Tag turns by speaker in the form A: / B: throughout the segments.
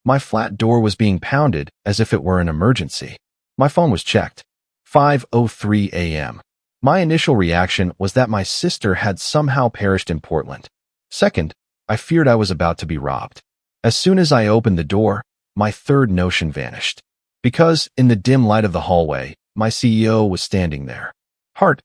A: My flat door was being pounded as if it were an emergency. My phone was checked. 5:03 a.m. My initial reaction was that my sister had somehow perished in Portland. Second, I feared I was about to be robbed. As soon as I opened the door, my third notion vanished. Because, in the dim light of the hallway, my CEO was standing there.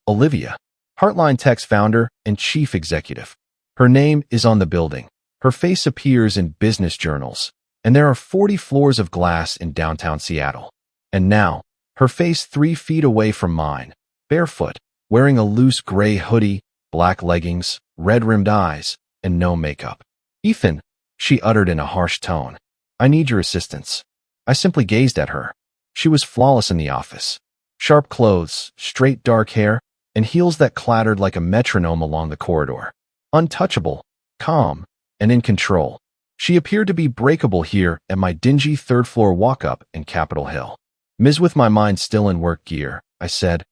A: Olivia. Heartline Tech's founder and chief executive. Her name is on the building. Her face appears in business journals. And there are 40 floors of glass in downtown Seattle. And now, her face 3 feet away from mine, barefoot, wearing a loose gray hoodie, black leggings, red-rimmed eyes, and no makeup. "Ethan," she uttered in a harsh tone, "I need your assistance." I simply gazed at her. She was flawless in the office. Sharp clothes, straight dark hair, and heels that clattered like a metronome along the corridor. Untouchable, calm, and in control. She appeared to be breakable here at my dingy third-floor walk-up in Capitol Hill. With my mind still in work gear, I said,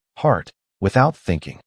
A: without thinking,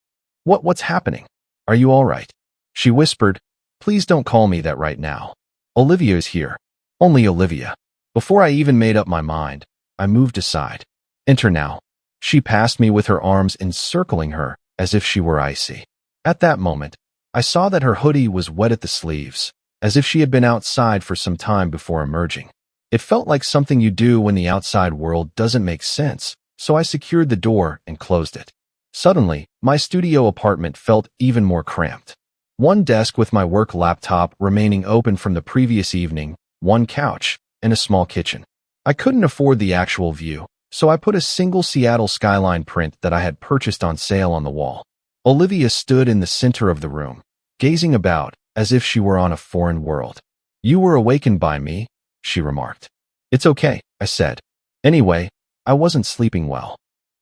A: What's happening? Are you all right?" She whispered, "Please don't call me that right now. Olivia is here. Only Olivia." Before I even made up my mind, I moved aside. "Enter now." She passed me with her arms encircling her as if she were icy. At that moment, I saw that her hoodie was wet at the sleeves, as if she had been outside for some time before emerging. It felt like something you do when the outside world doesn't make sense, so I secured the door and closed it. Suddenly, my studio apartment felt even more cramped. One desk with my work laptop remaining open from the previous evening, one couch, and a small kitchen. I couldn't afford the actual view, so I put a single Seattle skyline print that I had purchased on sale on the wall. Olivia stood in the center of the room, gazing about as if she were on a foreign world. "You were awakened by me," she remarked. "It's okay," I said. Anyway, I wasn't sleeping well.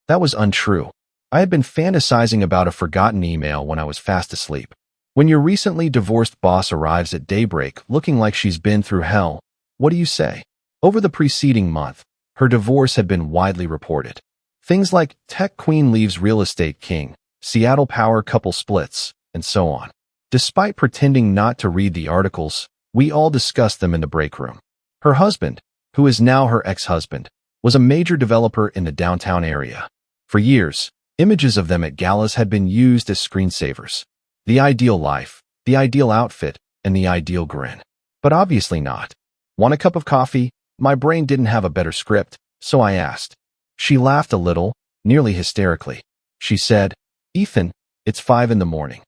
A: That was untrue. I had been fantasizing about a forgotten email when I was fast asleep. When your recently divorced boss arrives at daybreak looking like she's been through hell, what do you say? Over the preceding month, her divorce had been widely reported. Things like tech queen leaves real estate king, Seattle power couple splits, and so on. Despite pretending not to read the articles, we all discussed them in the break room. Her husband, who is now her ex-husband, was a major developer in the downtown area. For years, images of them at galas had been used as screensavers. The ideal life, the ideal outfit, and the ideal grin. But obviously not. "Want a cup of coffee?" My brain didn't have a better script, so I asked. She laughed a little, nearly hysterically. She said, "Ethan, it's 5 in the morning.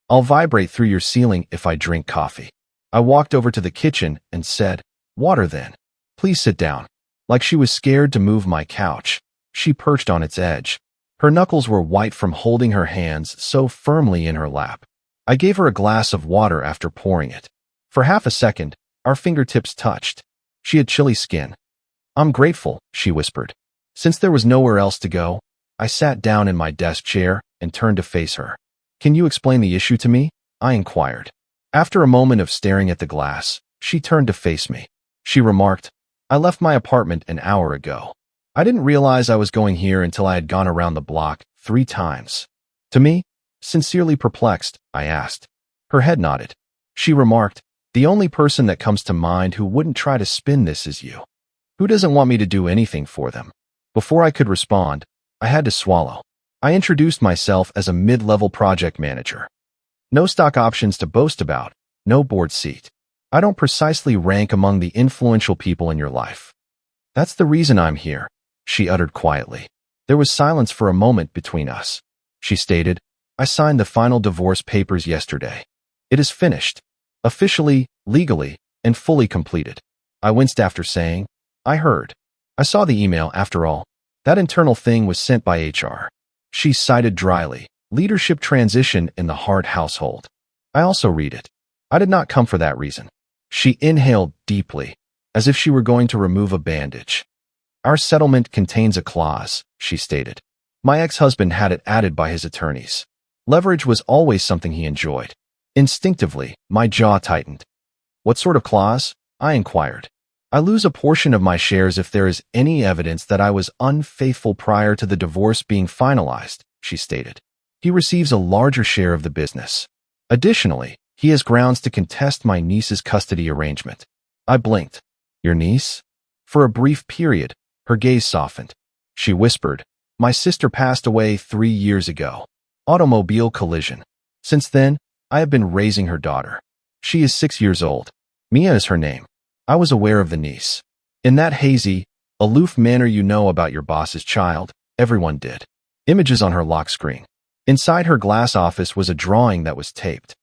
A: I'll vibrate through your ceiling if I drink coffee." I walked over to the kitchen and said, "Water then. Please sit down." Like she was scared to move my couch, she perched on its edge. Her knuckles were white from holding her hands so firmly in her lap. I gave her a glass of water after pouring it. For half a second, our fingertips touched. She had chilly skin. "I'm grateful," she whispered. Since there was nowhere else to go, I sat down in my desk chair and turned to face her. "Can you explain the issue to me?" I inquired. After a moment of staring at the glass, she turned to face me. She remarked, "I left my apartment an hour ago. I didn't realize I was going here until I had gone around the block 3 times. To me, sincerely perplexed, I asked. Her head nodded. She remarked, "The only person that comes to mind who wouldn't try to spin this is you. Who doesn't want me to do anything for them?" Before I could respond, I had to swallow. I introduced myself as a mid-level project manager. No stock options to boast about, no board seat. I don't precisely rank among the influential people in your life. "That's the reason I'm here," she uttered quietly. There was silence for a moment between us. She stated, "I signed the final divorce papers yesterday. It is finished. Officially, legally, and fully completed." I winced after saying, "I heard. I saw the email after all. That internal thing was sent by HR." She cited dryly, "Leadership transition in the Hart household. I also read it. I did not come for that reason." She inhaled deeply, as if she were going to remove a bandage. "Our settlement contains a clause," she stated. "My ex-husband had it added by his attorneys. Leverage was always something he enjoyed." Instinctively, my jaw tightened. "What sort of clause?" I inquired. "I lose a portion of my shares if there is any evidence that I was unfaithful prior to the divorce being finalized," she stated. "He receives a larger share of the business. Additionally, he has grounds to contest my niece's custody arrangement." I blinked. "Your niece?" For a brief period, her gaze softened. She whispered, "My sister passed away 3 years ago. Automobile collision. Since then, I have been raising her daughter. She is 6 years old. Mia is her name." I was aware of the niece. In that hazy, aloof manner you know about your boss's child, everyone did. Images on her lock screen. Inside her glass office was a drawing that was taped.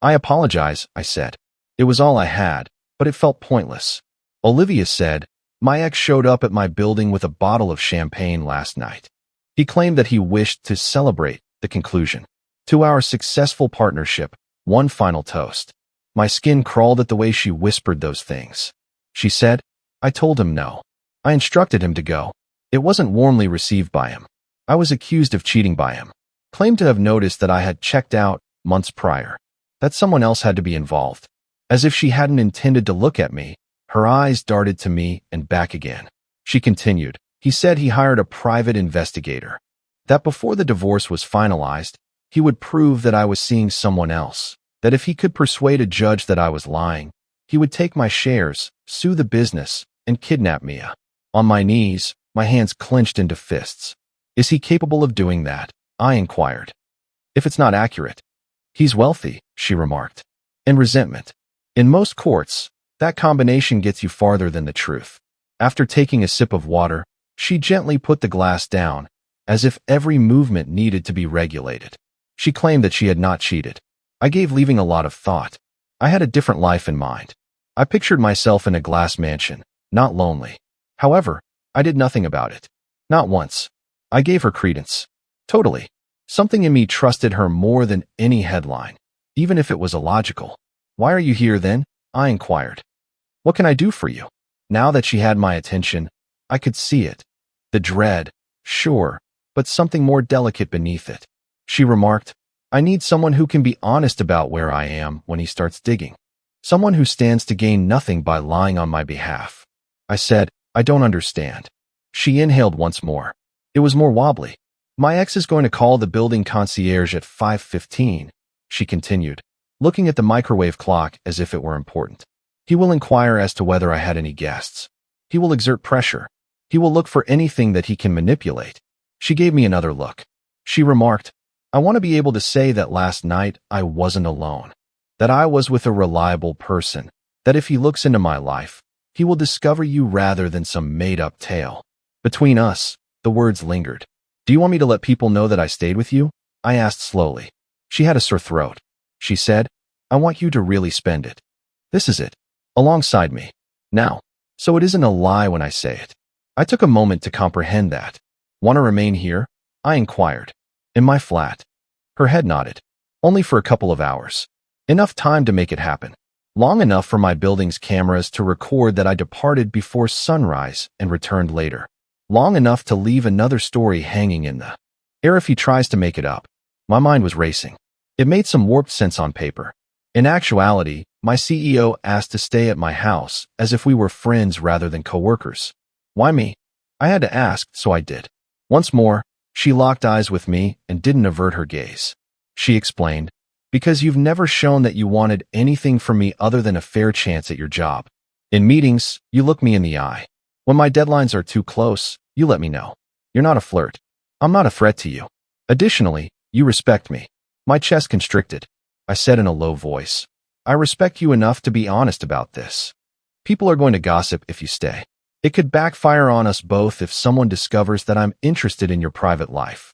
A: "I apologize," I said. "It was all I had, but it felt pointless." Olivia said, "My ex showed up at my building with a bottle of champagne last night. He claimed that he wished to celebrate the conclusion to our successful partnership, one final toast." My skin crawled at the way she whispered those things. She said, "I told him no. I instructed him to go." It wasn't warmly received by him. I was accused of cheating by him. Claimed to have noticed that I had checked out months prior. That someone else had to be involved. As if she hadn't intended to look at me, her eyes darted to me and back again. She continued, "He said he hired a private investigator. That before the divorce was finalized, he would prove that I was seeing someone else. That if he could persuade a judge that I was lying, he would take my shares, sue the business, and kidnap Mia." On my knees, my hands clenched into fists. "Is he capable of doing that?" I inquired. "If it's not accurate." "He's wealthy," she remarked. "And resentment. In most courts, that combination gets you farther than the truth." After taking a sip of water, she gently put the glass down, as if every movement needed to be regulated. She claimed that she had not cheated. I gave leaving a lot of thought. I had a different life in mind. I pictured myself in a glass mansion, not lonely. However, I did nothing about it. Not once. I gave her credence. Totally. Something in me trusted her more than any headline, even if it was illogical. "Why are you here then?" I inquired. "What can I do for you?" Now that she had my attention, I could see it. The dread, sure, but something more delicate beneath it. She remarked, "I need someone who can be honest about where I am when he starts digging. Someone who stands to gain nothing by lying on my behalf." I said, "I don't understand." She inhaled once more. It was more wobbly. "My ex is going to call the building concierge at 5:15, she continued, looking at the microwave clock as if it were important. "He will inquire as to whether I had any guests. He will exert pressure. He will look for anything that he can manipulate." She gave me another look. She remarked, "I want to be able to say that last night I wasn't alone. That I was with a reliable person. That if he looks into my life, he will discover you rather than some made-up tale." Between us, the words lingered. "Do you want me to let people know that I stayed with you?" I asked slowly. She had a sore throat. She said, "I want you to really spend it. This is it. Alongside me. Now. So it isn't a lie when I say it." I took a moment to comprehend that. "Want to remain here?" I inquired. "In my flat?" Her head nodded. "Only for a couple of hours. Enough time to make it happen. Long enough for my building's cameras to record that I departed before sunrise and returned later. Long enough to leave another story hanging in the air if he tries to make it up." My mind was racing. It made some warped sense on paper. In actuality, my CEO asked to stay at my house as if we were friends rather than coworkers. Why me? I had to ask, so I did. Once more, she locked eyes with me and didn't avert her gaze. She explained, "Because you've never shown that you wanted anything from me other than a fair chance at your job. In meetings, you look me in the eye. When my deadlines are too close, you let me know. You're not a flirt. I'm not a threat to you. Additionally, you respect me." My chest constricted. I said in a low voice, "I respect you enough to be honest about this. People are going to gossip if you stay. It could backfire on us both if someone discovers that I'm interested in your private life."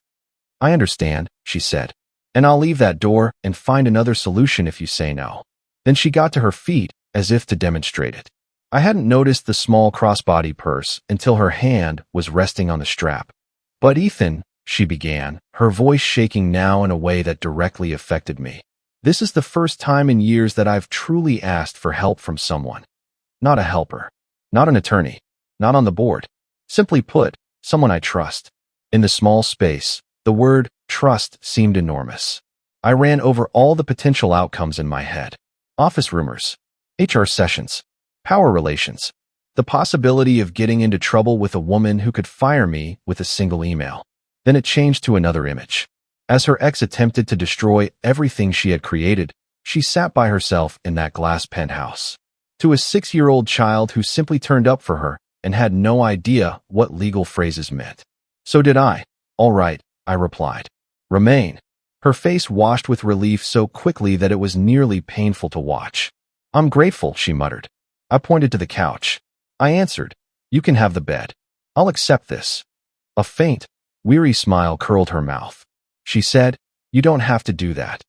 A: "I understand," she said, "and I'll leave that door and find another solution if you say no." Then she got to her feet as if to demonstrate it. I hadn't noticed the small crossbody purse until her hand was resting on the strap. "But Ethan," she began, her voice shaking now in a way that directly affected me. "This is the first time in years that I've truly asked for help from someone. Not a helper. Not an attorney. Not on the board. Simply put, someone I trust." In the small space, the word trust seemed enormous. I ran over all the potential outcomes in my head. Office rumors. HR sessions. Power relations. The possibility of getting into trouble with a woman who could fire me with a single email. Then it changed to another image. As her ex attempted to destroy everything she had created, she sat by herself in that glass penthouse. To a 6-year-old child who simply turned up for her and had no idea what legal phrases meant. So did I. All right, I replied. Remain. Her face washed with relief so quickly that it was nearly painful to watch. I'm grateful, she muttered. I pointed to the couch. I answered, you can have the bed. I'll accept this. A faint, weary smile curled her mouth. She said, you don't have to do that.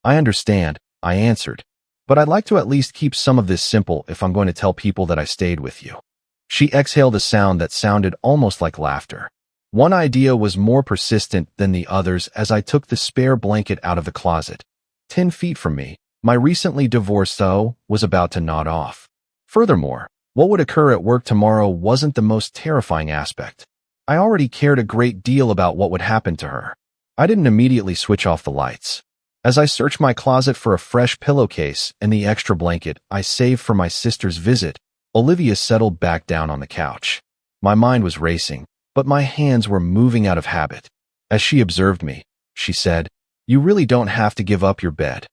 A: I understand, I answered. But I'd like to at least keep some of this simple if I'm going to tell people that I stayed with you. She exhaled a sound that sounded almost like laughter. One idea was more persistent than the others as I took the spare blanket out of the closet. 10 feet from me, my recently divorced beau was about to nod off. Furthermore, what would occur at work tomorrow wasn't the most terrifying aspect. I already cared a great deal about what would happen to her. I didn't immediately switch off the lights. As I searched my closet for a fresh pillowcase and the extra blanket I saved for my sister's visit, Olivia settled back down on the couch. My mind was racing, but my hands were moving out of habit. As she observed me, she said, you really don't have to give up your bed.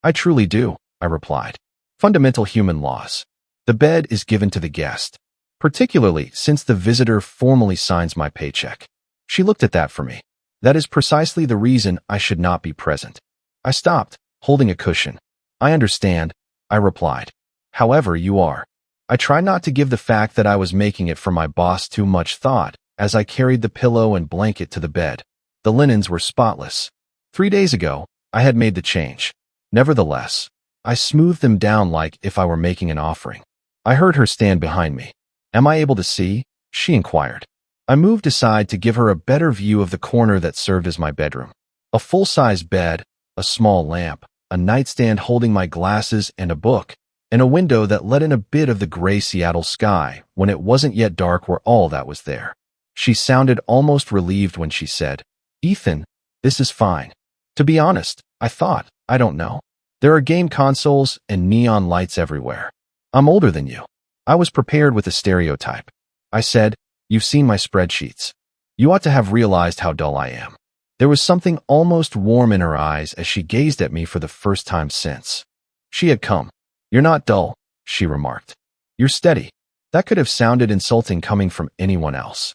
A: I truly do, I replied. Fundamental human laws. The bed is given to the guest, particularly since the visitor formally signs my paycheck. She looked at that for me. That is precisely the reason I should not be present. I stopped, holding a cushion. I understand, I replied. However, you are. I tried not to give the fact that I was making it for my boss too much thought as I carried the pillow and blanket to the bed. The linens were spotless. 3 days ago, I had made the change. Nevertheless, I smoothed them down like if I were making an offering. I heard her stand behind me. Am I able to see? She inquired. I moved aside to give her a better view of the corner that served as my bedroom. A full-size bed, a small lamp, a nightstand holding my glasses and a book, and a window that let in a bit of the gray Seattle sky when it wasn't yet dark were all that was there. She sounded almost relieved when she said, Ethan, this is fine. To be honest, I thought, I don't know. There are game consoles and neon lights everywhere. I'm older than you. I was prepared with a stereotype. I said, you've seen my spreadsheets. You ought to have realized how dull I am. There was something almost warm in her eyes as she gazed at me for the first time since. She had come. You're not dull, she remarked. You're steady. That could have sounded insulting coming from anyone else.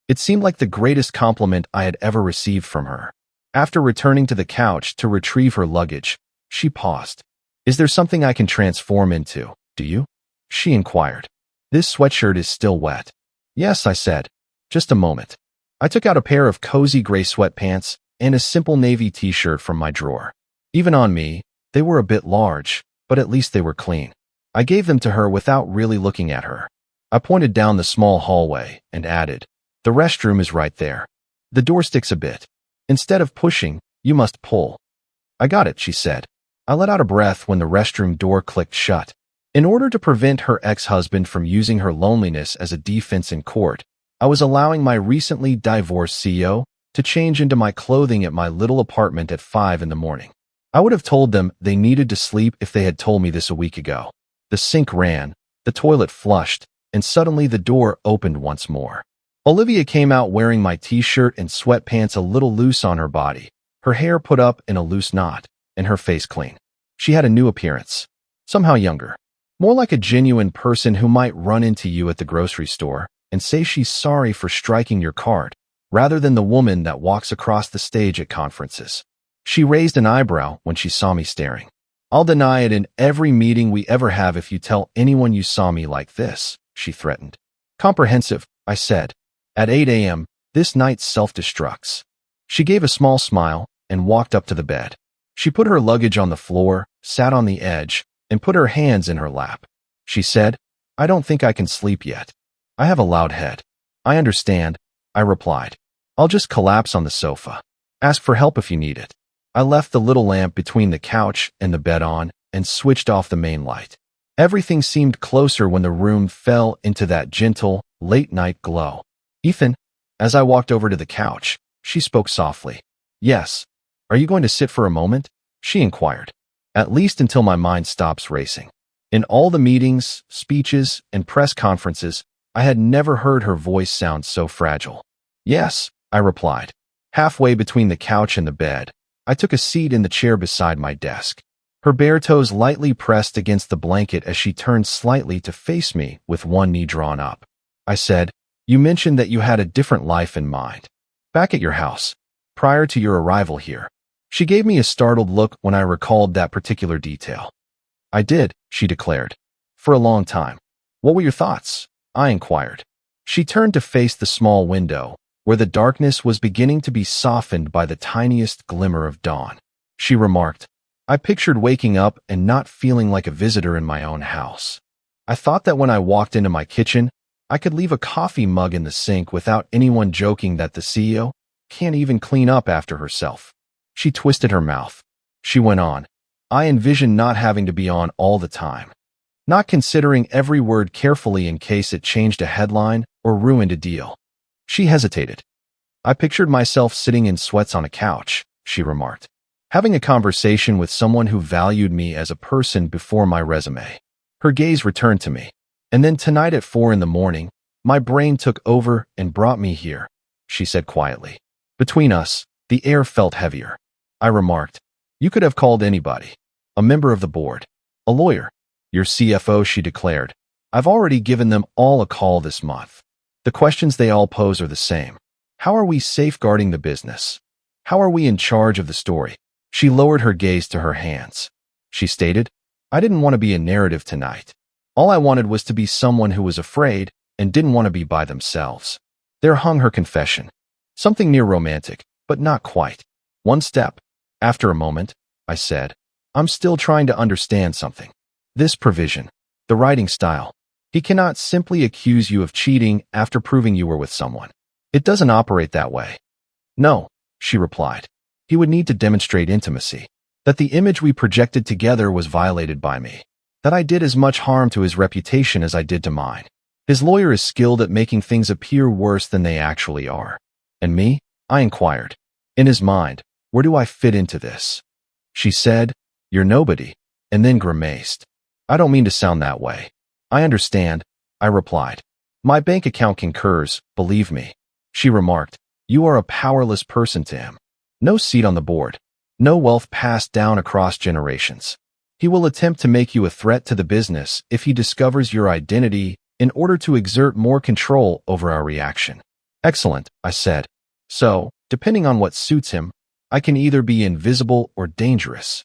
A: It seemed like the greatest compliment I had ever received from her. After returning to the couch to retrieve her luggage, she paused. Is there something I can transform into, do you? She inquired. This sweatshirt is still wet. Yes, I said. Just a moment. I took out a pair of cozy gray sweatpants and a simple navy t-shirt from my drawer. Even on me, they were a bit large, but at least they were clean. I gave them to her without really looking at her. I pointed down the small hallway and added, the restroom is right there. The door sticks a bit. Instead of pushing, you must pull. I got it, she said. I let out a breath when the restroom door clicked shut. In order to prevent her ex-husband from using her loneliness as a defense in court, I was allowing my recently divorced CEO to change into my clothing at my little apartment at 5 in the morning. I would have told them they needed to sleep if they had told me this a week ago. The sink ran, the toilet flushed, and suddenly the door opened once more. Olivia came out wearing my t-shirt and sweatpants a little loose on her body, her hair put up in a loose knot, and her face clean. She had a new appearance. Somehow younger. More like a genuine person who might run into you at the grocery store and say she's sorry for striking your card, rather than the woman that walks across the stage at conferences. She raised an eyebrow when she saw me staring. I'll deny it in every meeting we ever have if you tell anyone you saw me like this, she threatened. Comprehensive, I said. At 8 a.m., this night self-destructs. She gave a small smile and walked up to the bed. She put her luggage on the floor, sat on the edge, and put her hands in her lap. She said, I don't think I can sleep yet. I have a loud head. I understand, I replied. I'll just collapse on the sofa. Ask for help if you need it. I left the little lamp between the couch and the bed on and switched off the main light. Everything seemed closer when the room fell into that gentle, late-night glow. Ethan, as I walked over to the couch, she spoke softly. Yes. Are you going to sit for a moment? She inquired. At least until my mind stops racing. In all the meetings, speeches, and press conferences, I had never heard her voice sound so fragile. Yes, I replied. Halfway between the couch and the bed, I took a seat in the chair beside my desk. Her bare toes lightly pressed against the blanket as she turned slightly to face me with one knee drawn up. I said. You mentioned that you had a different life in mind. Back at your house, prior to your arrival here. She gave me a startled look when I recalled that particular detail. I did, she declared. For a long time. What were your thoughts? I inquired. She turned to face the small window, where the darkness was beginning to be softened by the tiniest glimmer of dawn. She remarked, I pictured waking up and not feeling like a visitor in my own house. I thought that when I walked into my kitchen, I could leave a coffee mug in the sink without anyone joking that the CEO can't even clean up after herself. She twisted her mouth. She went on, I envisioned not having to be on all the time. Not considering every word carefully in case it changed a headline or ruined a deal. She hesitated. I pictured myself sitting in sweats on a couch, she remarked, having a conversation with someone who valued me as a person before my resume. Her gaze returned to me. And then tonight at 4 in the morning, my brain took over and brought me here, she said quietly. Between us, the air felt heavier. I remarked, you could have called anybody. A member of the board. A lawyer. Your CFO, she declared. I've already given them all a call this month. The questions they all pose are the same. How are we safeguarding the business? How are we in charge of the story? She lowered her gaze to her hands. She stated, I didn't want to be a narrative tonight. All I wanted was to be someone who was afraid and didn't want to be by themselves. There hung her confession. Something near romantic, but not quite. One step. After a moment, I said, I'm still trying to understand something. This provision, the writing style. He cannot simply accuse you of cheating after proving you were with someone. It doesn't operate that way. No, she replied. He would need to demonstrate intimacy. That the image we projected together was violated by me. That I did as much harm to his reputation as I did to mine. His lawyer is skilled at making things appear worse than they actually are. And me? I inquired. In his mind, where do I fit into this? She said, you're nobody, and then grimaced. I don't mean to sound that way. I understand, I replied. My bank account concurs, believe me. She remarked, you are a powerless person to him. No seat on the board. No wealth passed down across generations. He will attempt to make you a threat to the business if he discovers your identity in order to exert more control over our reaction. Excellent, I said. So, depending on what suits him, I can either be invisible or dangerous.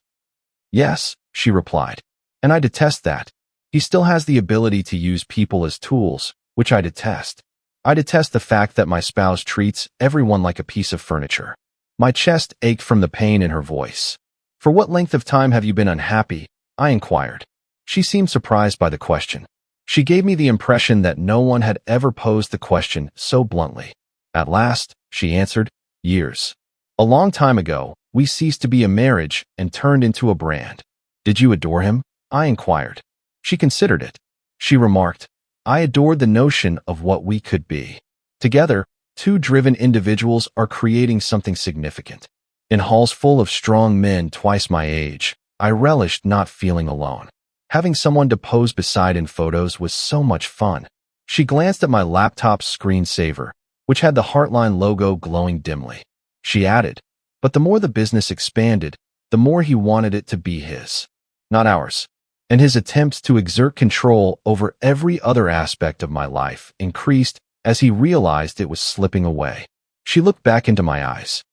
A: Yes, she replied. And I detest that. He still has the ability to use people as tools, which I detest. I detest the fact that my spouse treats everyone like a piece of furniture. My chest ached from the pain in her voice. For what length of time have you been unhappy? I inquired. She seemed surprised by the question. She gave me the impression that no one had ever posed the question so bluntly. At last, she answered, years. A long time ago, we ceased to be a marriage and turned into a brand. Did you adore him? I inquired. She considered it. She remarked, I adored the notion of what we could be. Together, two driven individuals are creating something significant. In halls full of strong men twice my age, I relished not feeling alone. Having someone to pose beside in photos was so much fun. She glanced at my laptop's screensaver, which had the Heartline logo glowing dimly. She added, but the more the business expanded, the more he wanted it to be his, not ours. And his attempts to exert control over every other aspect of my life increased as he realized it was slipping away. She looked back into my eyes.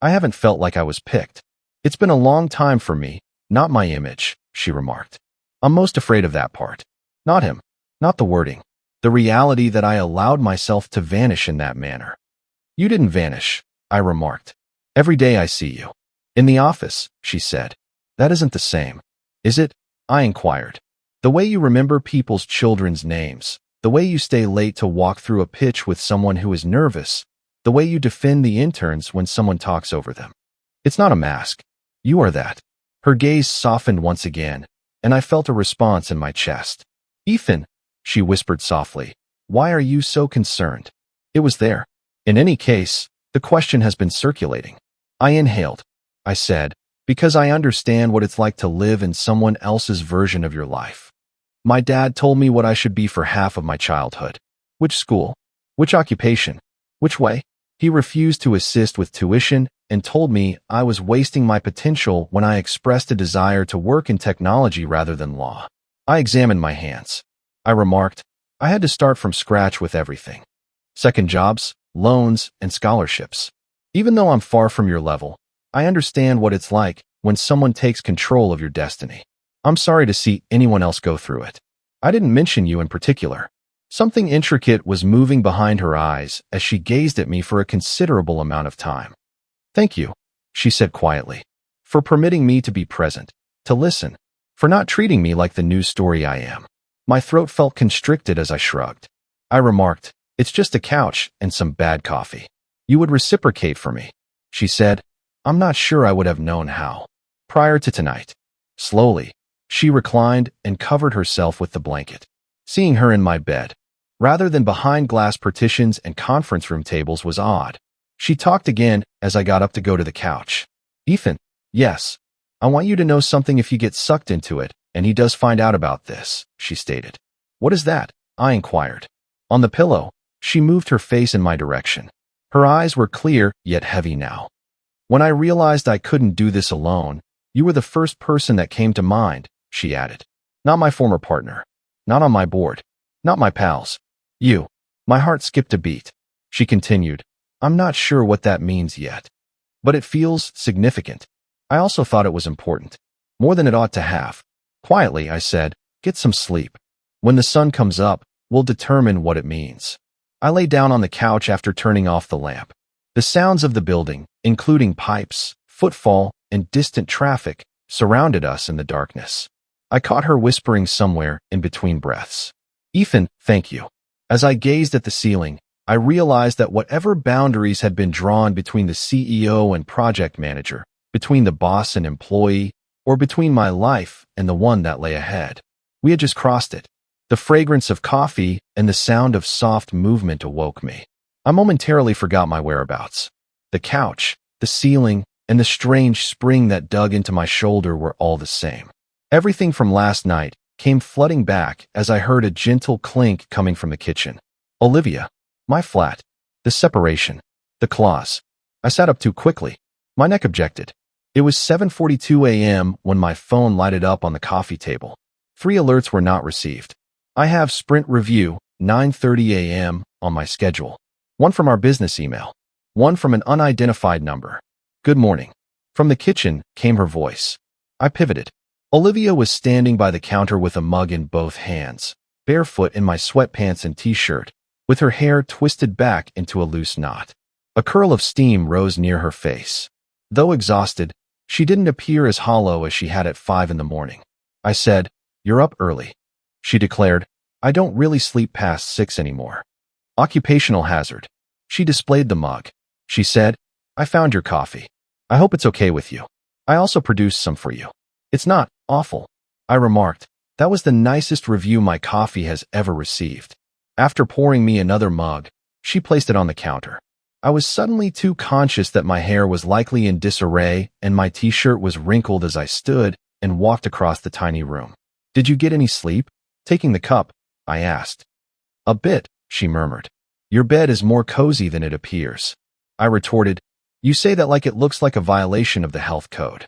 A: I haven't felt like I was picked. It's been a long time for me, not my image, she remarked. I'm most afraid of that part. Not him, not the wording, the reality that I allowed myself to vanish in that manner. You didn't vanish, I remarked. Every day I see you. In the office, she said. That isn't the same, is it? I inquired. The way you remember people's children's names, the way you stay late to walk through a pitch with someone who is nervous, the way you defend the interns when someone talks over them. It's not a mask. You are that. Her gaze softened once again, and I felt a response in my chest. Ethan, she whispered softly, why are you so concerned? It was there. In any case, the question has been circulating. I inhaled. I said, because I understand what it's like to live in someone else's version of your life. My dad told me what I should be for half of my childhood. Which school? Which occupation? Which way? He refused to assist with tuition and told me I was wasting my potential when I expressed a desire to work in technology rather than law. I examined my hands. I remarked, I had to start from scratch with everything. Second jobs, loans, and scholarships. Even though I'm far from your level, I understand what it's like when someone takes control of your destiny. I'm sorry to see anyone else go through it. I didn't mention you in particular. Something intricate was moving behind her eyes as she gazed at me for a considerable amount of time. Thank you, she said quietly, for permitting me to be present, to listen, for not treating me like the news story I am. My throat felt constricted as I shrugged. I remarked, it's just a couch and some bad coffee. You would reciprocate for me, she said. I'm not sure I would have known how. Prior to tonight. Slowly, she reclined and covered herself with the blanket. Seeing her in my bed, rather than behind glass partitions and conference room tables, was odd. She talked again as I got up to go to the couch. Ethan, yes. I want you to know something if you get sucked into it, and he does find out about this, she stated. What is that? I inquired. On the pillow, she moved her face in my direction. Her eyes were clear yet heavy now. When I realized I couldn't do this alone, you were the first person that came to mind, she added. Not my former partner. Not on my board. Not my pals. You. My heart skipped a beat. She continued, I'm not sure what that means yet. But it feels significant. I also thought it was important. More than it ought to have. Quietly, I said, get some sleep. When the sun comes up, we'll determine what it means. I lay down on the couch after turning off the lamp. The sounds of the building, including pipes, footfall, and distant traffic, surrounded us in the darkness. I caught her whispering somewhere in between breaths. Ethan, thank you. As I gazed at the ceiling, I realized that whatever boundaries had been drawn between the CEO and project manager, between the boss and employee, or between my life and the one that lay ahead, we had just crossed it. The fragrance of coffee and the sound of soft movement awoke me. I momentarily forgot my whereabouts. The couch, the ceiling, and the strange spring that dug into my shoulder were all the same. Everything from last night came flooding back as I heard a gentle clink coming from the kitchen. Olivia. My flat. The separation. The clause. I sat up too quickly. My neck objected. It was 7:42 a.m. when my phone lighted up on the coffee table. 3 alerts were not received. I have sprint review, 9:30 a.m. on my schedule. One from our business email. One from an unidentified number. Good morning. From the kitchen came her voice. I pivoted. Olivia was standing by the counter with a mug in both hands, barefoot in my sweatpants and t-shirt, with her hair twisted back into a loose knot. A curl of steam rose near her face. Though exhausted, she didn't appear as hollow as she had at 5 in the morning. I said, You're up early. She declared, I don't really sleep past 6 anymore. Occupational hazard. She displayed the mug. She said, I found your coffee. I hope it's okay with you. I also produced some for you. It's not awful. I remarked, that was the nicest review my coffee has ever received. After pouring me another mug, she placed it on the counter. I was suddenly too conscious that my hair was likely in disarray and my t-shirt was wrinkled as I stood and walked across the tiny room. Did you get any sleep? Taking the cup, I asked. A bit, she murmured. Your bed is more cozy than it appears. I retorted, You say that like it looks like a violation of the health code.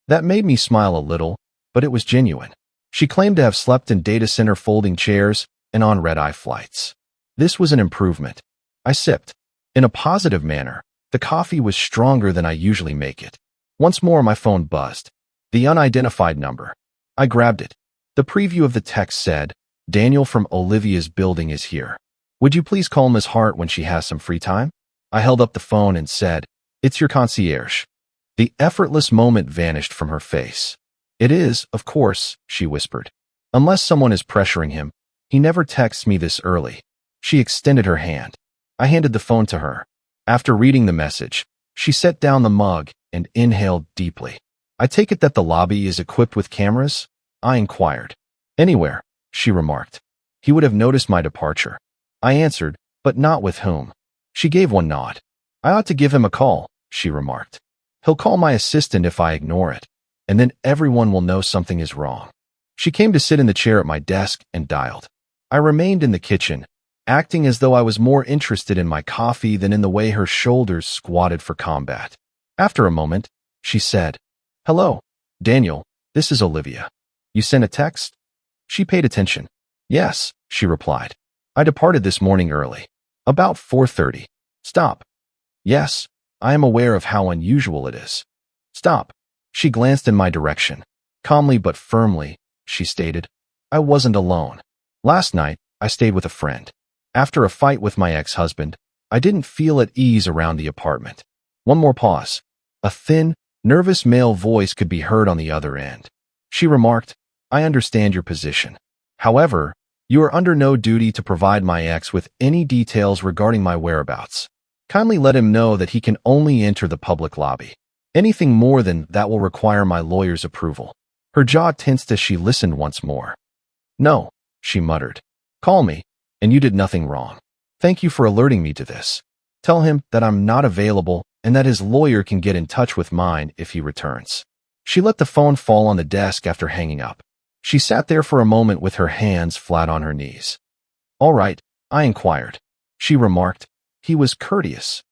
A: That made me smile a little, but it was genuine. She claimed to have slept in data center folding chairs and on red-eye flights. This was an improvement. I sipped. In a positive manner, the coffee was stronger than I usually make it. Once more my phone buzzed. The unidentified number. I grabbed it. The preview of the text said, Daniel from Olivia's building is here. Would you please call Ms. Hart when she has some free time? I held up the phone and said, It's your concierge. The effortless moment vanished from her face. It is, of course, she whispered. Unless someone is pressuring him, he never texts me this early. She extended her hand. I handed the phone to her. After reading the message, she set down the mug and inhaled deeply. I take it that the lobby is equipped with cameras? I inquired. Anywhere, she remarked. He would have noticed my departure. I answered, but not with whom. She gave one nod. I ought to give him a call, she remarked. He'll call my assistant if I ignore it, and then everyone will know something is wrong. She came to sit in the chair at my desk and dialed. I remained in the kitchen, acting as though I was more interested in my coffee than in the way her shoulders squatted for combat. After a moment, she said, Hello, Daniel, this is Olivia. You sent a text? She paid attention. Yes, she replied. I departed this morning early. About 4:30. Stop. Yes, I am aware of how unusual it is. Stop. She glanced in my direction. Calmly but firmly, she stated, I wasn't alone. Last night, I stayed with a friend. After a fight with my ex-husband, I didn't feel at ease around the apartment. One more pause. A thin, nervous male voice could be heard on the other end. She remarked, I understand your position. However, you are under no duty to provide my ex with any details regarding my whereabouts. Kindly let him know that he can only enter the public lobby. Anything more than that will require my lawyer's approval. Her jaw tensed as she listened once more. No, she muttered. Call me, and you did nothing wrong. Thank you for alerting me to this. Tell him that I'm not available and that his lawyer can get in touch with mine if he returns. She let the phone fall on the desk after hanging up. She sat there for a moment with her hands flat on her knees. All right, I inquired. She remarked. He was courteous.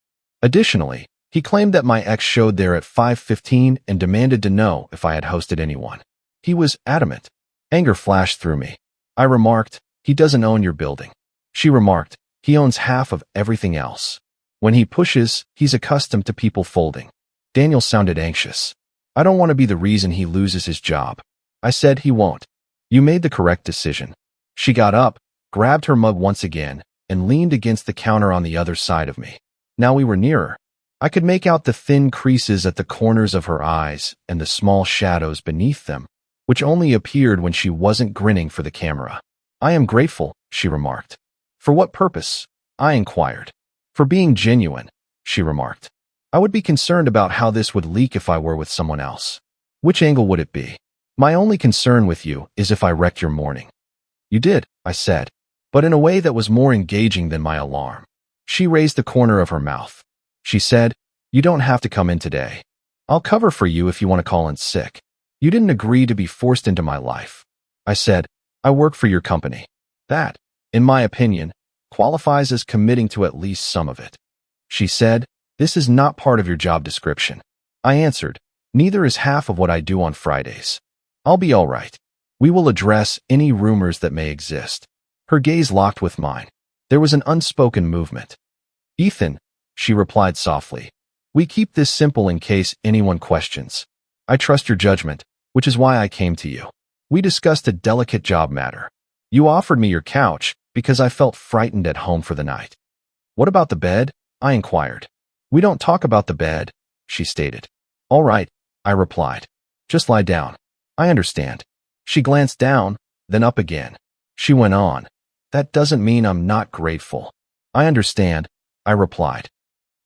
A: Additionally, he claimed that my ex showed there at 5:15 and demanded to know if I had hosted anyone. He was adamant. Anger flashed through me. I remarked, he doesn't own your building. She remarked, he owns half of everything else. When he pushes, he's accustomed to people folding. Daniel sounded anxious. I don't want to be the reason he loses his job. I said he won't. You made the correct decision. She got up, grabbed her mug once again, and leaned against the counter on the other side of me. Now we were nearer. I could make out the thin creases at the corners of her eyes and the small shadows beneath them, which only appeared when she wasn't grinning for the camera. I am grateful, she remarked. For what purpose? I inquired. For being genuine, she remarked. I would be concerned about how this would leak if I were with someone else. Which angle would it be? My only concern with you is if I wrecked your morning. You did, I said, but in a way that was more engaging than my alarm. She raised the corner of her mouth. She said, you don't have to come in today. I'll cover for you if you want to call in sick. You didn't agree to be forced into my life. I said, I work for your company. That, in my opinion, qualifies as committing to at least some of it. She said, this is not part of your job description. I answered, neither is half of what I do on Fridays. I'll be all right. We will address any rumors that may exist. Her gaze locked with mine. There was an unspoken movement. Ethan, she replied softly, we keep this simple in case anyone questions. I trust your judgment, which is why I came to you. We discussed a delicate job matter. You offered me your couch because I felt frightened at home for the night. What about the bed? I inquired. We don't talk about the bed, she stated. All right, I replied. Just lie down. I understand. She glanced down, then up again. She went on. That doesn't mean I'm not grateful. I understand, I replied.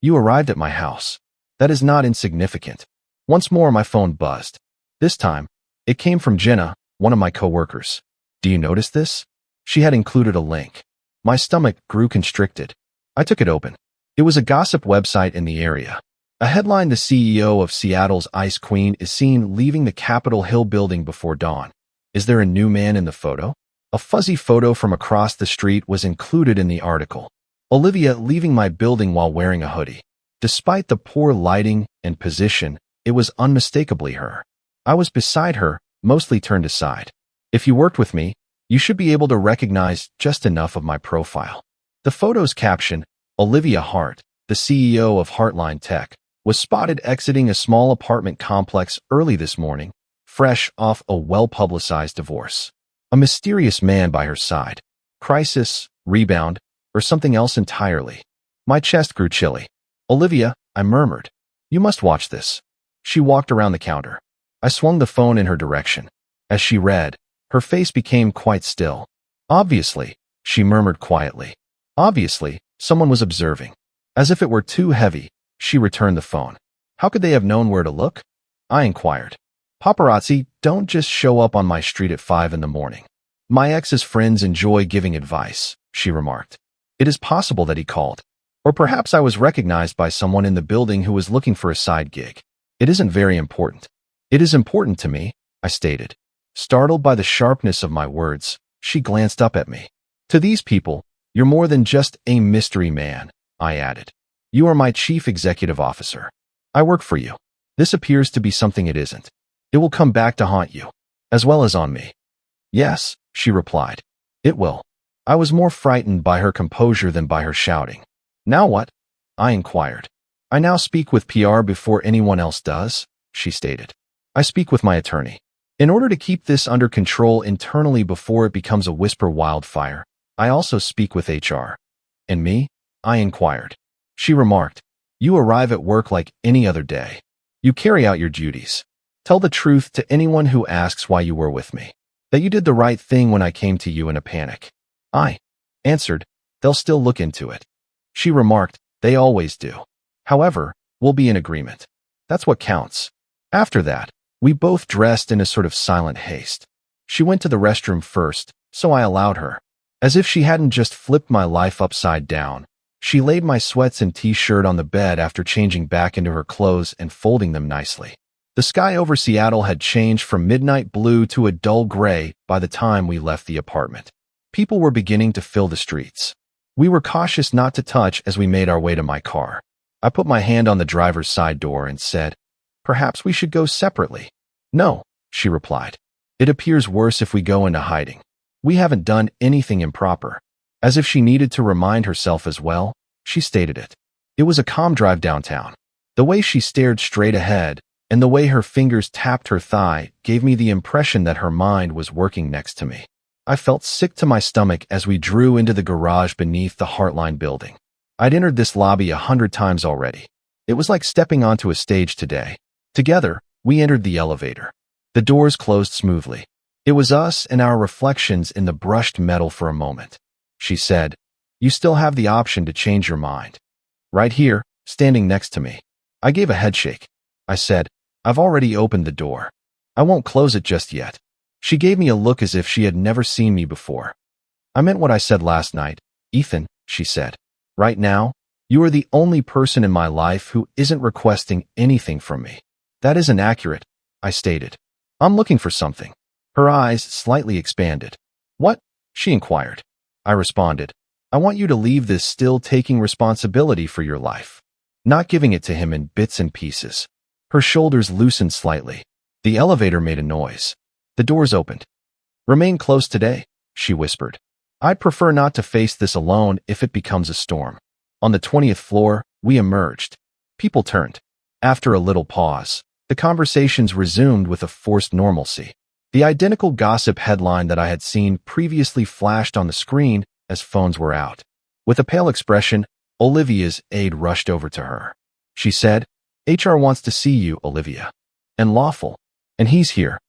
A: You arrived at my house. That is not insignificant. Once more my phone buzzed. This time, it came from Jenna, one of my coworkers. Do you notice this? She had included a link. My stomach grew constricted. I took it open. It was a gossip website in the area. A headline: the CEO of Seattle's Ice Queen is seen leaving the Capitol Hill building before dawn. Is there a new man in the photo? A fuzzy photo from across the street was included in the article. Olivia leaving my building while wearing a hoodie. Despite the poor lighting and position, it was unmistakably her. I was beside her, mostly turned aside. If you worked with me, you should be able to recognize just enough of my profile. The photo's caption, Olivia Hart, the CEO of Heartline Tech, was spotted exiting a small apartment complex early this morning, fresh off a well-publicized divorce. A mysterious man by her side. Crisis, rebound, or something else entirely. My chest grew chilly. Olivia, I murmured. You must watch this. She walked around the counter. I swung the phone in her direction. As she read, her face became quite still. Obviously, she murmured quietly. Obviously, someone was observing. As if it were too heavy, she returned the phone. How could they have known where to look? I inquired. Paparazzi don't just show up on my street at 5 in the morning. My ex's friends enjoy giving advice, she remarked. It is possible that he called. Or perhaps I was recognized by someone in the building who was looking for a side gig. It isn't very important. It is important to me, I stated. Startled by the sharpness of my words, she glanced up at me. To these people, you're more than just a mystery man, I added. You are my chief executive officer. I work for you. This appears to be something it isn't. It will come back to haunt you, as well as on me. Yes, she replied. It will. I was more frightened by her composure than by her shouting. Now what? I inquired. I now speak with PR before anyone else does, she stated. I speak with my attorney. In order to keep this under control internally before it becomes a whisper wildfire, I also speak with HR. And me? I inquired. She remarked, you arrive at work like any other day. You carry out your duties. Tell the truth to anyone who asks why you were with me. That you did the right thing when I came to you in a panic. I answered, they'll still look into it. She remarked, they always do. However, we'll be in agreement. That's what counts. After that, we both dressed in a sort of silent haste. She went to the restroom first, so I allowed her. As if she hadn't just flipped my life upside down, she laid my sweats and t-shirt on the bed after changing back into her clothes and folding them nicely. The sky over Seattle had changed from midnight blue to a dull gray by the time we left the apartment. People were beginning to fill the streets. We were cautious not to touch as we made our way to my car. I put my hand on the driver's side door and said, perhaps we should go separately. No, she replied. It appears worse if we go into hiding. We haven't done anything improper. As if she needed to remind herself as well, she stated it. It was a calm drive downtown. The way she stared straight ahead and the way her fingers tapped her thigh gave me the impression that her mind was working next to me. I felt sick to my stomach as we drew into the garage beneath the Heartline building. I'd entered this lobby 100 times already. It was like stepping onto a stage today. Together, we entered the elevator. The doors closed smoothly. It was us and our reflections in the brushed metal for a moment. She said, you still have the option to change your mind. Right here, standing next to me. I gave a headshake. I said, I've already opened the door. I won't close it just yet. She gave me a look as if she had never seen me before. I meant what I said last night, Ethan, she said. Right now, you are the only person in my life who isn't requesting anything from me. That isn't accurate, I stated. I'm looking for something. Her eyes slightly expanded. What? She inquired. I responded, I want you to leave this still taking responsibility for your life, not giving it to him in bits and pieces. Her shoulders loosened slightly. The elevator made a noise. The doors opened. Remain close today, she whispered. I'd prefer not to face this alone if it becomes a storm. On the 20th floor, we emerged. People turned. After a little pause, the conversations resumed with a forced normalcy. The identical gossip headline that I had seen previously flashed on the screen as phones were out. With a pale expression, Olivia's aide rushed over to her. She said, HR wants to see you, Olivia. And lawful. And he's here.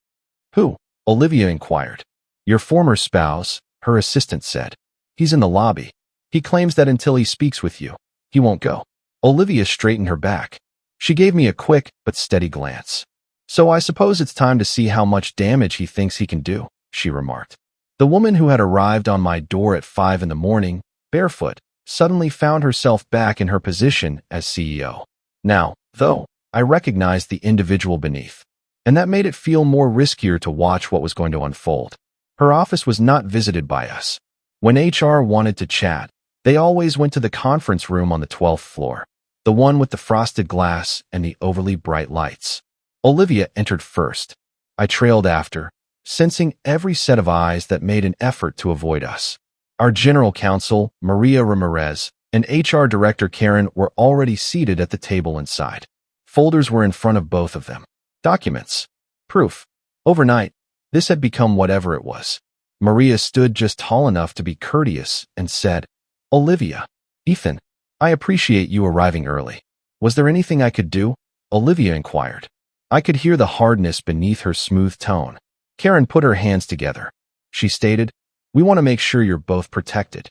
A: Who? Olivia inquired. Your former spouse, her assistant said. He's in the lobby. He claims that until he speaks with you, he won't go. Olivia straightened her back. She gave me a quick but steady glance. So I suppose it's time to see how much damage he thinks he can do, she remarked. The woman who had arrived on my door at 5 in the morning, barefoot, suddenly found herself back in her position as CEO. Now, though, I recognized the individual beneath, and that made it feel more riskier to watch what was going to unfold. Her office was not visited by us. When HR wanted to chat, they always went to the conference room on the 12th floor, the one with the frosted glass and the overly bright lights. Olivia entered first. I trailed after, sensing every set of eyes that made an effort to avoid us. Our general counsel, Maria Ramirez, and HR director Karen were already seated at the table inside. Folders were in front of both of them. Documents. Proof. Overnight, this had become whatever it was. Maria stood just tall enough to be courteous and said, Olivia. Ethan, I appreciate you arriving early. Was there anything I could do? Olivia inquired. I could hear the hardness beneath her smooth tone. Karen put her hands together. She stated, we want to make sure you're both protected,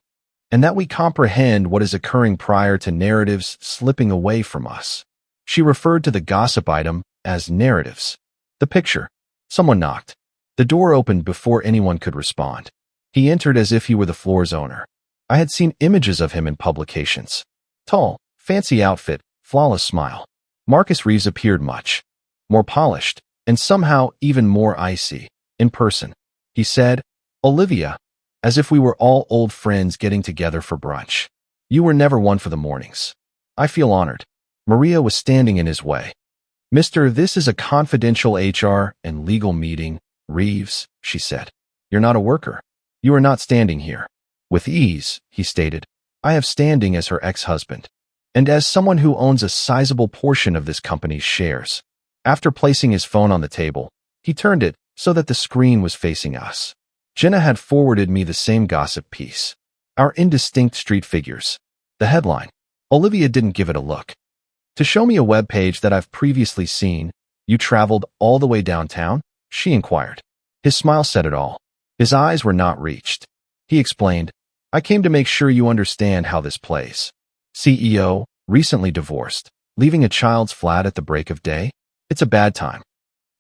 A: and that we comprehend what is occurring prior to narratives slipping away from us. She referred to the gossip item as narratives. The picture. Someone knocked. The door opened before anyone could respond. He entered as if he were the floor's owner. I had seen images of him in publications. Tall, fancy outfit, flawless smile. Marcus Reeves appeared much more polished, and somehow even more icy, in person. He said, Olivia, as if we were all old friends getting together for brunch. You were never one for the mornings. I feel honored. Maria was standing in his way. Mister, this is a confidential HR and legal meeting, Reeves, she said. You're not a worker. You are not standing here. With ease, he stated. I have standing as her ex-husband, and as someone who owns a sizable portion of this company's shares. After placing his phone on the table, he turned it so that the screen was facing us. Jenna had forwarded me the same gossip piece. Our indistinct street figures. The headline. Olivia didn't give it a look. To show me a web page that I've previously seen, you traveled all the way downtown? She inquired. His smile said it all. His eyes were not reached. He explained, I came to make sure you understand how this plays. CEO, recently divorced, leaving a child's flat at the break of day? It's a bad time.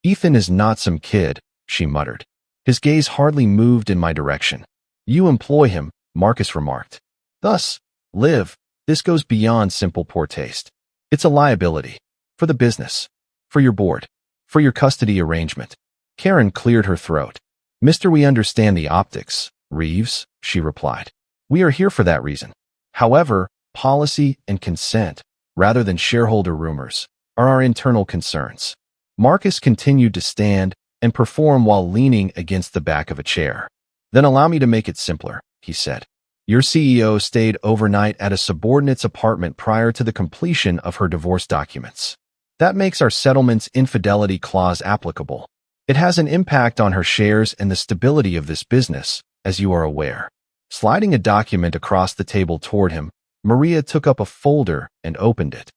A: Ethan is not some kid, she muttered. His gaze hardly moved in my direction. You employ him, Marcus remarked. Thus, Liv, this goes beyond simple poor taste. It's a liability. For the business. For your board. For your custody arrangement. Karen cleared her throat. Mister, we understand the optics, Reeves, she replied. We are here for that reason. However, policy and consent, rather than shareholder rumors, are our internal concerns. Marcus continued to stand and perform while leaning against the back of a chair. Then allow me to make it simpler, he said. Your CEO stayed overnight at a subordinate's apartment prior to the completion of her divorce documents. That makes our settlement's infidelity clause applicable. It has an impact on her shares and the stability of this business, as you are aware. Sliding a document across the table toward him, Maria took up a folder and opened it.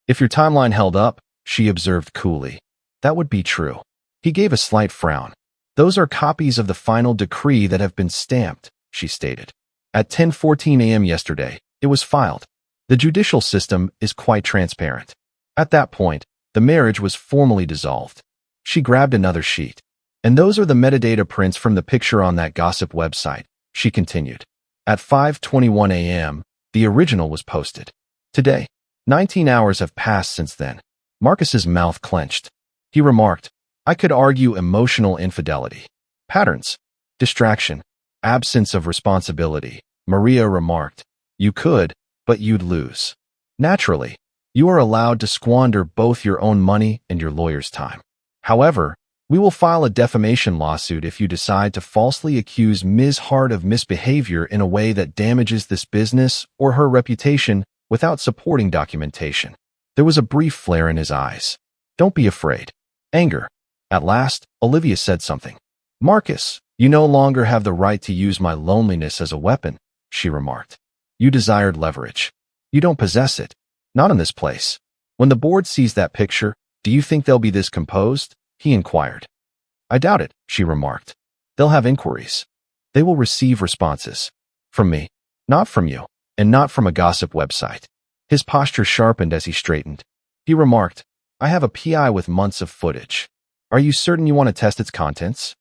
A: If your timeline held up, she observed coolly, that would be true. He gave a slight frown. Those are copies of the final decree that have been stamped, she stated. At 10:14 a.m. yesterday, it was filed. The judicial system is quite transparent. At that point, the marriage was formally dissolved. She grabbed another sheet. And those are the metadata prints from the picture on that gossip website, she continued. At 5:21 a.m., the original was posted. Today, 19 hours have passed since then. Marcus's mouth clenched. He remarked, I could argue emotional infidelity. Patterns. Distraction. Absence of responsibility. Maria remarked, you could, but you'd lose. Naturally, you are allowed to squander both your own money and your lawyer's time. However, we will file a defamation lawsuit if you decide to falsely accuse Ms. Hart of misbehavior in a way that damages this business or her reputation without supporting documentation. There was a brief flare in his eyes. Don't be afraid. Anger. At last, Olivia said something. Marcus, you no longer have the right to use my loneliness as a weapon, she remarked. You desired leverage. You don't possess it. Not in this place. When the board sees that picture, do you think they'll be this composed? He inquired. I doubt it, she remarked. They'll have inquiries. They will receive responses. From me. Not from you. And not from a gossip website. His posture sharpened as he straightened. He remarked, I have a PI with months of footage. Are you certain you want to test its contents?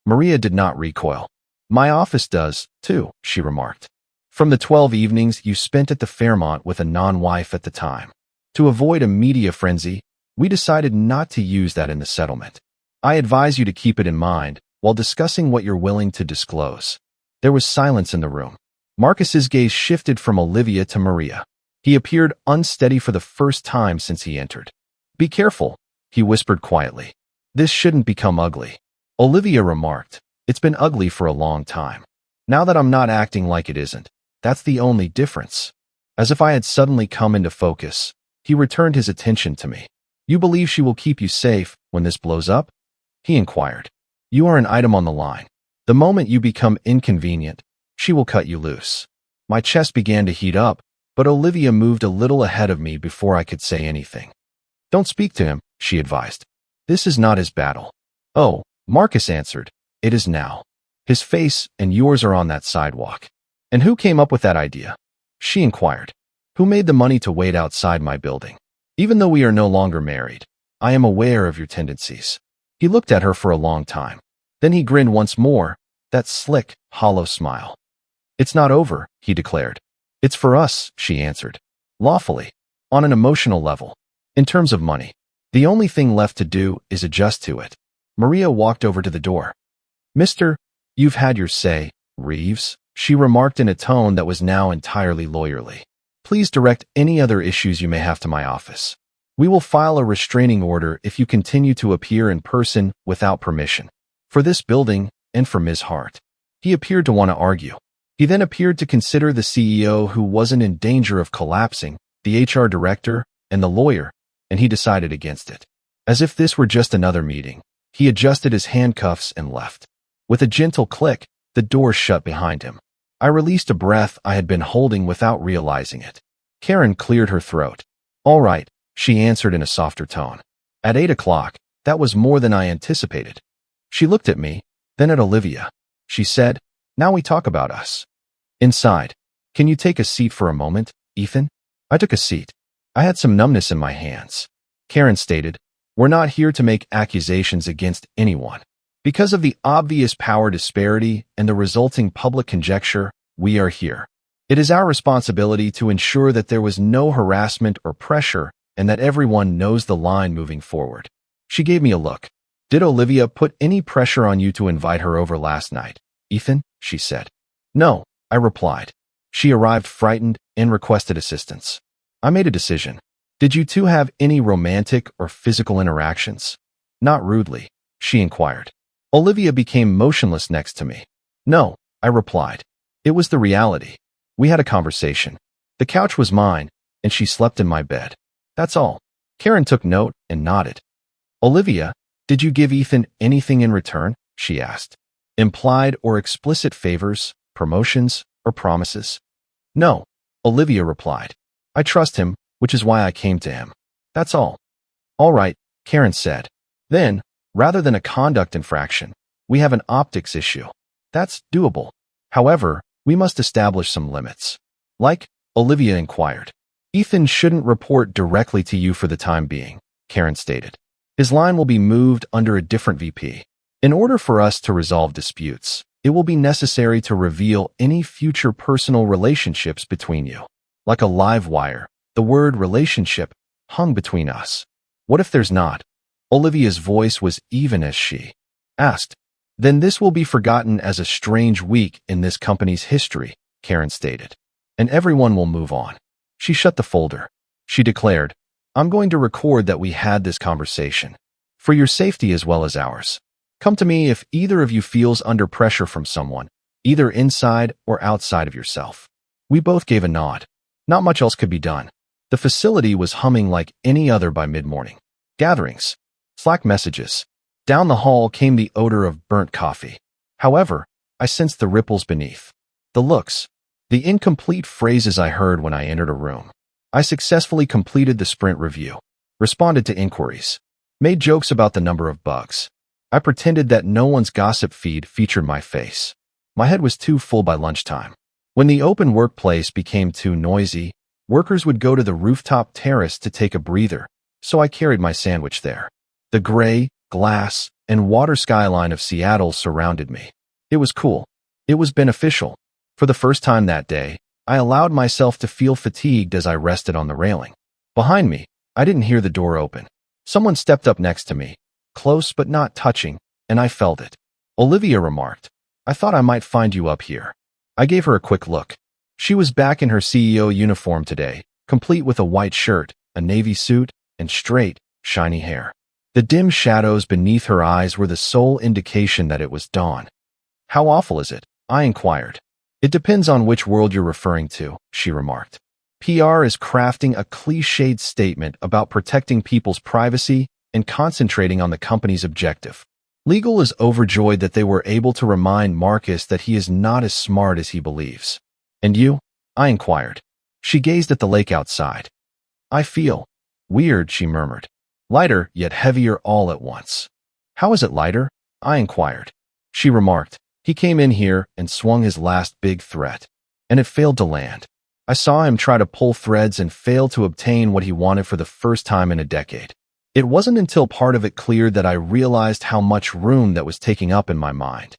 A: Maria did not recoil. My office does, too, she remarked. From the 12 evenings you spent at the Fairmont with a non-wife at the time. To avoid a media frenzy, we decided not to use that in the settlement. I advise you to keep it in mind while discussing what you're willing to disclose. There was silence in the room. Marcus's gaze shifted from Olivia to Maria. He appeared unsteady for the first time since he entered. Be careful, he whispered quietly. This shouldn't become ugly. Olivia remarked, it's been ugly for a long time. Now that I'm not acting like it isn't, that's the only difference. As if I had suddenly come into focus, he returned his attention to me. You believe she will keep you safe when this blows up? He inquired. You are an item on the line. The moment you become inconvenient, she will cut you loose. My chest began to heat up, but Olivia moved a little ahead of me before I could say anything. Don't speak to him, she advised. This is not his battle. Oh, Marcus answered. It is now. His face and yours are on that sidewalk. And who came up with that idea? She inquired. Who made the money to wait outside my building? Even though we are no longer married, I am aware of your tendencies. He looked at her for a long time. Then he grinned once more, that slick, hollow smile. It's not over, he declared. It's for us, she answered. Lawfully. On an emotional level. In terms of money. The only thing left to do is adjust to it. Maria walked over to the door. Mister, you've had your say, Reeves, she remarked in a tone that was now entirely lawyerly. Please direct any other issues you may have to my office. We will file a restraining order if you continue to appear in person without permission. For this building and for Ms. Hart. He appeared to want to argue. He then appeared to consider the CEO who wasn't in danger of collapsing, the HR director, and the lawyer, and he decided against it. As if this were just another meeting, he adjusted his handcuffs and left. With a gentle click, the door shut behind him. I released a breath I had been holding without realizing it. Karen cleared her throat. "All right," she answered in a softer tone. At 8 o'clock, that was more than I anticipated. She looked at me, then at Olivia. She said, "Now we talk about us." Inside, "Can you take a seat for a moment, Ethan?" I took a seat. I had some numbness in my hands. Karen stated, "We're not here to make accusations against anyone. Because of the obvious power disparity and the resulting public conjecture, we are here. It is our responsibility to ensure that there was no harassment or pressure and that everyone knows the line moving forward." She gave me a look. "Did Olivia put any pressure on you to invite her over last night, Ethan?" she said. "No," I replied. "She arrived frightened and requested assistance. I made a decision." "Did you two have any romantic or physical interactions?" "Not rudely," she inquired. Olivia became motionless next to me. "No," I replied. "It was the reality. We had a conversation. The couch was mine, and she slept in my bed. That's all." Karen took note and nodded. "Olivia, did you give Ethan anything in return?" she asked. "Implied or explicit favors, promotions, or promises?" "No," Olivia replied. "I trust him, which is why I came to him. That's all." "All right," Karen said. "Then, rather than a conduct infraction, we have an optics issue. That's doable. However, we must establish some limits." "Like?" Olivia inquired. "Ethan shouldn't report directly to you for the time being," Karen stated. "His line will be moved under a different VP. In order for us to resolve disputes, it will be necessary to reveal any future personal relationships between you. Like a live wire, the word relationship hung between us. What if there's not?" Olivia's voice was even as she asked. "Then this will be forgotten as a strange week in this company's history," Karen stated. "And everyone will move on." She shut the folder. She declared, "I'm going to record that we had this conversation. For your safety as well as ours. Come to me if either of you feels under pressure from someone, either inside or outside of yourself." We both gave a nod. Not much else could be done. The facility was humming like any other by mid-morning. Gatherings. Slack messages. Down the hall came the odor of burnt coffee. However, I sensed the ripples beneath. The looks. The incomplete phrases I heard when I entered a room. I successfully completed the sprint review. Responded to inquiries. Made jokes about the number of bugs. I pretended that no one's gossip feed featured my face. My head was too full by lunchtime. When the open workplace became too noisy, workers would go to the rooftop terrace to take a breather, so I carried my sandwich there. The gray, glass, and water skyline of Seattle surrounded me. It was cool. It was beneficial. For the first time that day, I allowed myself to feel fatigued as I rested on the railing. Behind me, I didn't hear the door open. Someone stepped up next to me, close but not touching, and I felt it. Olivia remarked, "I thought I might find you up here." I gave her a quick look. She was back in her CEO uniform today, complete with a white shirt, a navy suit, and straight, shiny hair. The dim shadows beneath her eyes were the sole indication that it was dawn. "How awful is it?" I inquired. "It depends on which world you're referring to," she remarked. PR is crafting a cliched statement about protecting people's privacy and concentrating on the company's objective. Legal is overjoyed that they were able to remind Marcus that he is not as smart as he believes. "And you?" I inquired. She gazed at the lake outside. "I feel weird," she murmured. "Lighter, yet heavier all at once." "How is it lighter?" I inquired. She remarked, "He came in here and swung his last big threat, and it failed to land. I saw him try to pull threads and fail to obtain what he wanted for the first time in a decade. It wasn't until part of it cleared that I realized how much room that was taking up in my mind."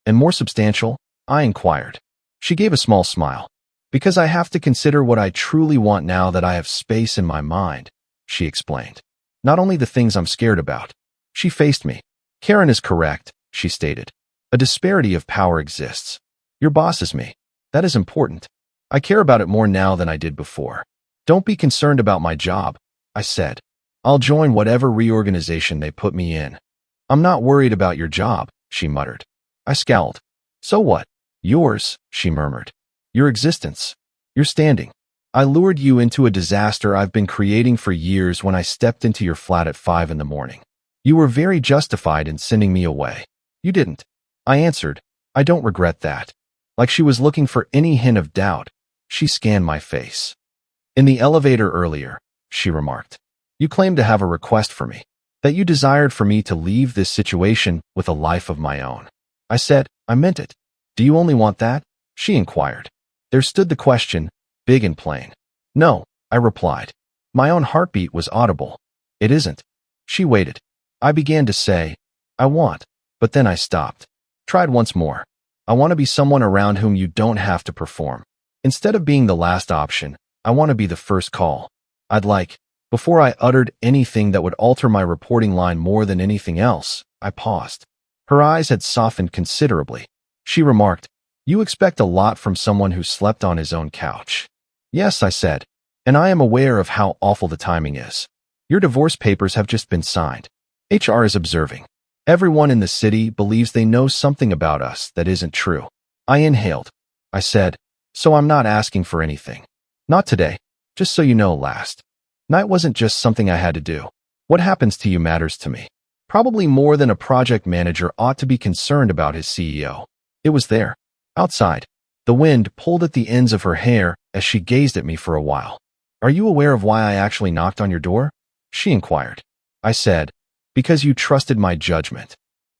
A: "And more substantial?" I inquired. She gave a small smile. "Because I have to consider what I truly want now that I have space in my mind," she explained. "Not only the things I'm scared about." She faced me. "Karen is correct," she stated. "A disparity of power exists. Your boss is me. That is important. I care about it more now than I did before. Don't be concerned about my job," I said. "I'll join whatever reorganization they put me in." "I'm not worried about your job," she muttered. I scowled. "So what?" Yours, she murmured. Your existence. Your standing. I lured you into a disaster I've been creating for years when I stepped into your flat at 5 in the morning. You were very justified in sending me away. You didn't. I answered, I don't regret that. Like she was looking for any hint of doubt, she scanned my face. In the elevator earlier, she remarked, you claimed to have a request for me, that you desired for me to leave this situation with a life of my own. I said, I meant it. Do you only want that? She inquired. There stood the question, big and plain. No, I replied. My own heartbeat was audible. It isn't. She waited. I began to say, I want, but then I stopped. Tried once more. I want to be someone around whom you don't have to perform. Instead of being the last option, I want to be the first call. I'd like, before I uttered anything that would alter my reporting line more than anything else, I paused. Her eyes had softened considerably. She remarked, you expect a lot from someone who slept on his own couch. Yes, I said, and I am aware of how awful the timing is. Your divorce papers have just been signed. HR is observing. Everyone in the city believes they know something about us that isn't true. I inhaled. I said, so I'm not asking for anything. Not today. Just so you know, last night wasn't just something I had to do. What happens to you matters to me. Probably more than a project manager ought to be concerned about his CEO. It was there. Outside. The wind pulled at the ends of her hair as she gazed at me for a while. Are you aware of why I actually knocked on your door? She inquired. I said, because you trusted my judgment.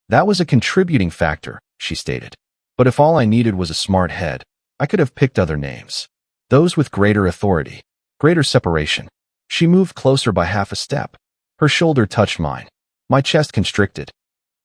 A: That was a contributing factor, she stated. But if all I needed was a smart head, I could have picked other names. Those with greater authority, greater separation. She moved closer by half a step. Her shoulder touched mine. My chest constricted.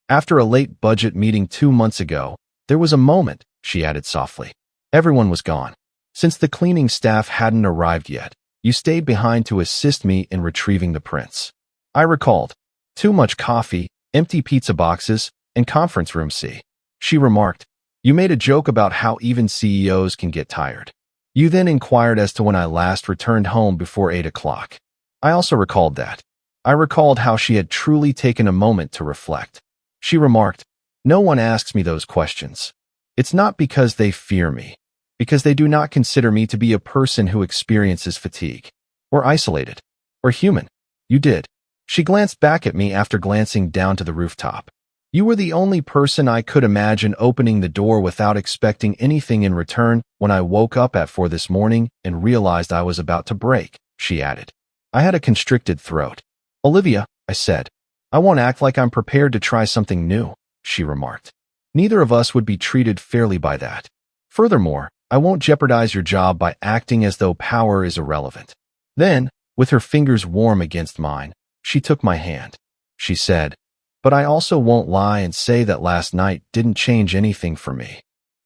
A: After a late budget meeting 2 months ago, there was a moment, she added softly. Everyone was gone. Since the cleaning staff hadn't arrived yet, you stayed behind to assist me in retrieving the prints. I recalled. Too much coffee, empty pizza boxes, and conference room C. She remarked, you made a joke about how even CEOs can get tired. You then inquired as to when I last returned home before 8 o'clock. I also recalled that. I recalled how she had truly taken a moment to reflect. She remarked, no one asks me those questions. It's not because they fear me, because they do not consider me to be a person who experiences fatigue, or isolated, or human. You did. She glanced back at me after glancing down to the rooftop. You were the only person I could imagine opening the door without expecting anything in return when I woke up at 4 this morning and realized I was about to break, she added. I had a constricted throat. Olivia, I said, I won't act like I'm prepared to try something new, she remarked. Neither of us would be treated fairly by that. Furthermore, I won't jeopardize your job by acting as though power is irrelevant. Then, with her fingers warm against mine, she took my hand. She said, but I also won't lie and say that last night didn't change anything for me.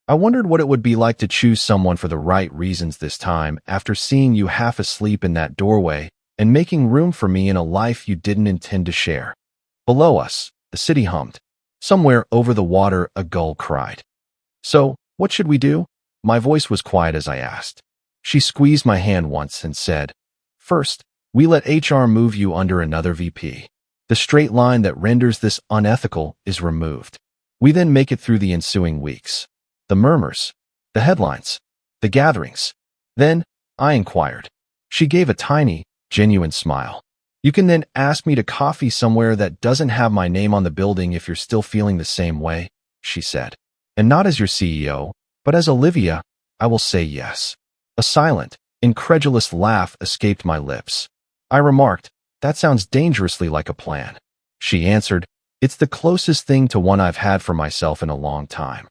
A: I wondered what it would be like to choose someone for the right reasons this time after seeing you half asleep in that doorway and making room for me in a life you didn't intend to share. Below us, the city hummed. Somewhere over the water, a gull cried. So, what should we do? My voice was quiet as I asked. She squeezed my hand once and said, first, we let HR move you under another VP. The straight line that renders this unethical is removed. We then make it through the ensuing weeks. The murmurs, the headlines, the gatherings. Then, I inquired. She gave a tiny, genuine smile. You can then ask me to coffee somewhere that doesn't have my name on the building if you're still feeling the same way, she said. And not as your CEO, but as Olivia, I will say yes. A silent, incredulous laugh escaped my lips. I remarked, that sounds dangerously like a plan. She answered, it's the closest thing to one I've had for myself in a long time.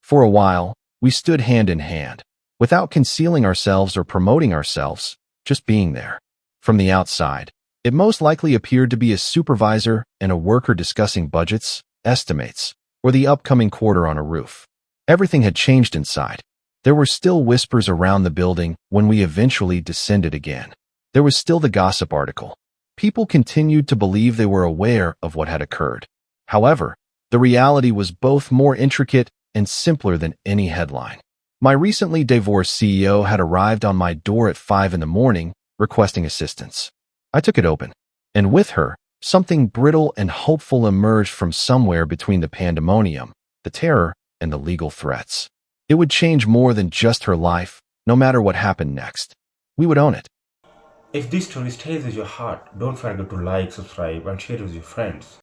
A: For a while, we stood hand in hand, without concealing ourselves or promoting ourselves, just being there. From the outside, it most likely appeared to be a supervisor and a worker discussing budgets, estimates, or the upcoming quarter on a roof. Everything had changed inside. There were still whispers around the building when we eventually descended again. There was still the gossip article. People continued to believe they were aware of what had occurred. However, the reality was both more intricate and simpler than any headline. My recently divorced CEO had arrived on my door at 5 in the morning, requesting assistance. I took it open, and with her, something brittle and hopeful emerged from somewhere between the pandemonium, the terror, and the legal threats. It would change more than just her life, no matter what happened next. We would own it.
B: If this story stays with your heart, don't forget to like, subscribe, and share it with your friends.